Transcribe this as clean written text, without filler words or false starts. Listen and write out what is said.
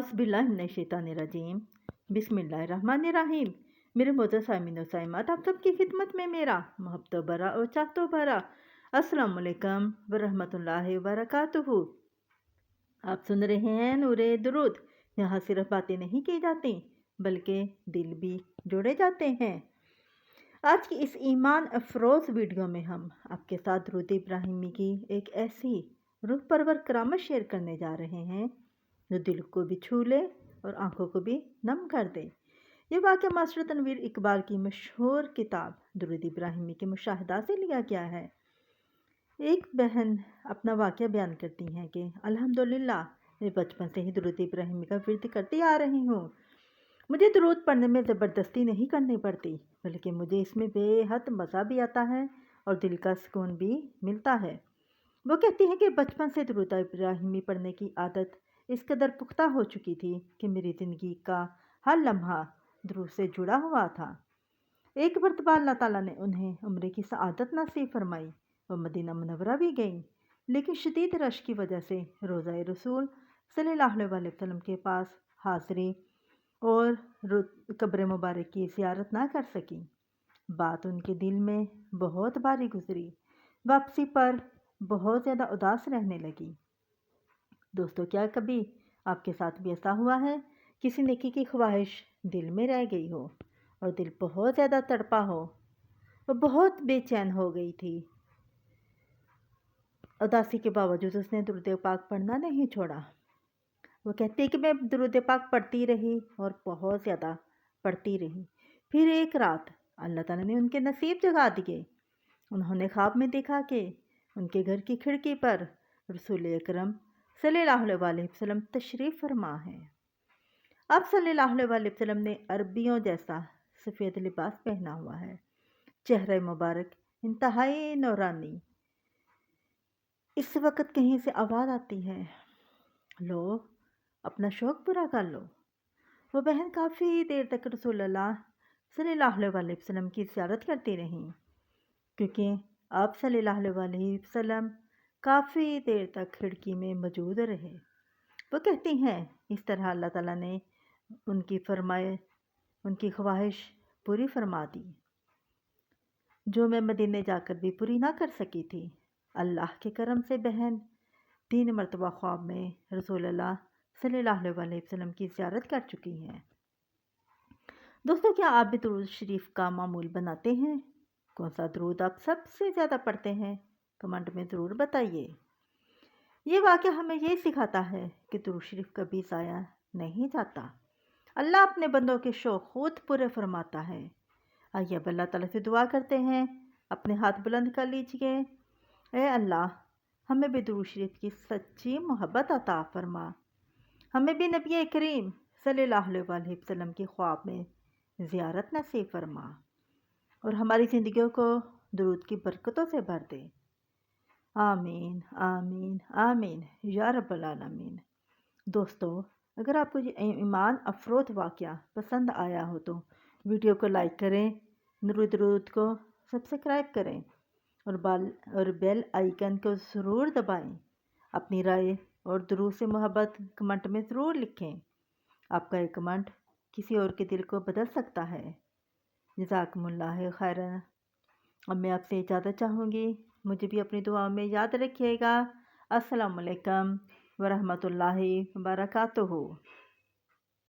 औज़ बिल्लाहि मिनश शैतानिर रजीम। बिस्मिल्लाहिर्रहमानिर्रहीम। मेरे मोअज़्ज़ज़ साइमीन व साइमात, आप सबकी खिदमत में मेरा मोहब्बतो भरा और चाहतो भरा अस्सलामु अलैकुम व रहमतुल्लाहि व बरकातुहू। आप सुन रहे हैं नूरे दुरूद। यहाँ सिर्फ बातें नहीं की जाती बल्कि दिल भी जोड़े जाते हैं। आज की इस ईमान अफरोज़ वीडियो में हम आपके साथ दुरूद इब्राहिमी की एक ऐसी रूह परवर करामत शेयर करने जा रहे हैं जो दिल को भी छू ले और आंखों को भी नम कर दे। ये वाक़या मास्टर तनवीर इकबाल की मशहूर किताब दुरूद इब्राहिमी के मुशाहिदा से लिया गया है। एक बहन अपना वाक़या बयान करती हैं कि अल्हम्दुलिल्लाह, मैं बचपन से ही दुरूद इब्राहिमी का विर्द करती आ रही हूँ। मुझे दुरूद पढ़ने में ज़बरदस्ती नहीं करनी पड़ती, बल्कि मुझे इसमें बेहद मज़ा भी आता है और दिल का सुकून भी मिलता है। वो कहती हैं कि बचपन से दुरूद इब्राहिमी पढ़ने की आदत इस कदर पुख्ता हो चुकी थी कि मेरी ज़िंदगी का हर लम्हा दुरूद से जुड़ा हुआ था। एक मरतबा अल्लाह ताला ने उन्हें उम्र की सआदत नसीब फरमाई। वो मदीना मुनव्वरा भी गईं, लेकिन शदीद रश की वजह से रोज़ा रसूल सल्लल्लाहु अलैहि वसल्लम के पास हाज़री और कब्र मुबारक की ज़ियारत ना कर सकी। बात उनके दिल में बहुत भारी गुजरी। वापसी पर बहुत ज़्यादा उदास रहने लगी। दोस्तों, क्या कभी आपके साथ भी ऐसा हुआ है? किसी नेकी की ख्वाहिश दिल में रह गई हो और दिल बहुत ज़्यादा तड़पा हो, वो बहुत बेचैन हो गई थी। उदासी के बावजूद उसने दुरूद पाक पढ़ना नहीं छोड़ा। वो कहती है कि मैं दुरूद पाक पढ़ती रही और बहुत ज़्यादा पढ़ती रही। फिर एक रात अल्लाह ताला ने उनके नसीब जगा दिए। उन्होंने ख्वाब में देखा कि उनके घर की खिड़की पर रसूल अकरम सल्लल्लाहु अलैहि वसल्लम तशरीफ़ फरमा है। अब सल्लल्लाहु अलैहि वसल्लम ने अरबियों जैसा सफ़ेद लिबास पहना हुआ है। चेहरा मुबारक इंतहाई नूरानी। इस वक्त कहीं से आवाज़ आती है, लो अपना शौक़ पूरा कर लो। वो बहन काफ़ी देर तक रसूलुल्लाह सल्लल्लाहु अलैहि वसल्लम की ज़ियारत करती रहीं, क्योंकि आप सल्लल्लाहु अलैहि वसल्लम काफ़ी देर तक खिड़की में मौजूद रहे। वो कहती हैं, इस तरह अल्लाह ताला ने उनकी ख्वाहिश पूरी फरमा दी, जो मैं मदीने जाकर भी पूरी ना कर सकी थी। अल्लाह के करम से बहन 3 मरतबा ख्वाब में रसूलुल्लाह सल्लल्लाहु अलैहि वसल्लम की ज़ियारत कर चुकी हैं। दोस्तों, क्या आप भी दुरूद शरीफ का मामूल बनाते हैं? कौन सा दुरूद आप सबसे ज़्यादा पढ़ते हैं? कमेंट में ज़रूर बताइए। ये वाक़या हमें ये सिखाता है कि दुरूद शरीफ कभी ज़ाया नहीं जाता। अल्लाह अपने बंदों के शौक़ खुद पूरे फरमाता है। आइए अब अल्लाह ताला से दुआ करते हैं। अपने हाथ बुलंद कर लीजिए। ए अल्लाह, हमें भी दुरूद शरीफ की सच्ची मोहब्बत अता फरमा। हमें भी नबी करीम सल्लल्लाहु अलैहि वसल्लम की ख्वाब में ज़ियारत नसीब फरमा और हमारी ज़िंदगियों को दुरूद की बरकतों से भर दे। आमीन आमीन आमीन या रब्बल आलमीन। दोस्तों, अगर आपको ये ईमान अफरोज़ वाक़या पसंद आया हो तो वीडियो को लाइक करें, दुरूद को सब्सक्राइब करें और बेल आइकन को ज़रूर दबाएं। अपनी राय और दुरूद से मोहब्बत कमेंट में ज़रूर लिखें। आपका एक कमेंट किसी और के दिल को बदल सकता है। जज़ाकुमुल्लाह खैरन। अब मैं आपसे इजाज़त चाहूँगी। मुझे भी अपनी दुआ में याद रखिएगा। अस्सलामु अलैकुम व रहमतुल्लाहि व बरकातुहू।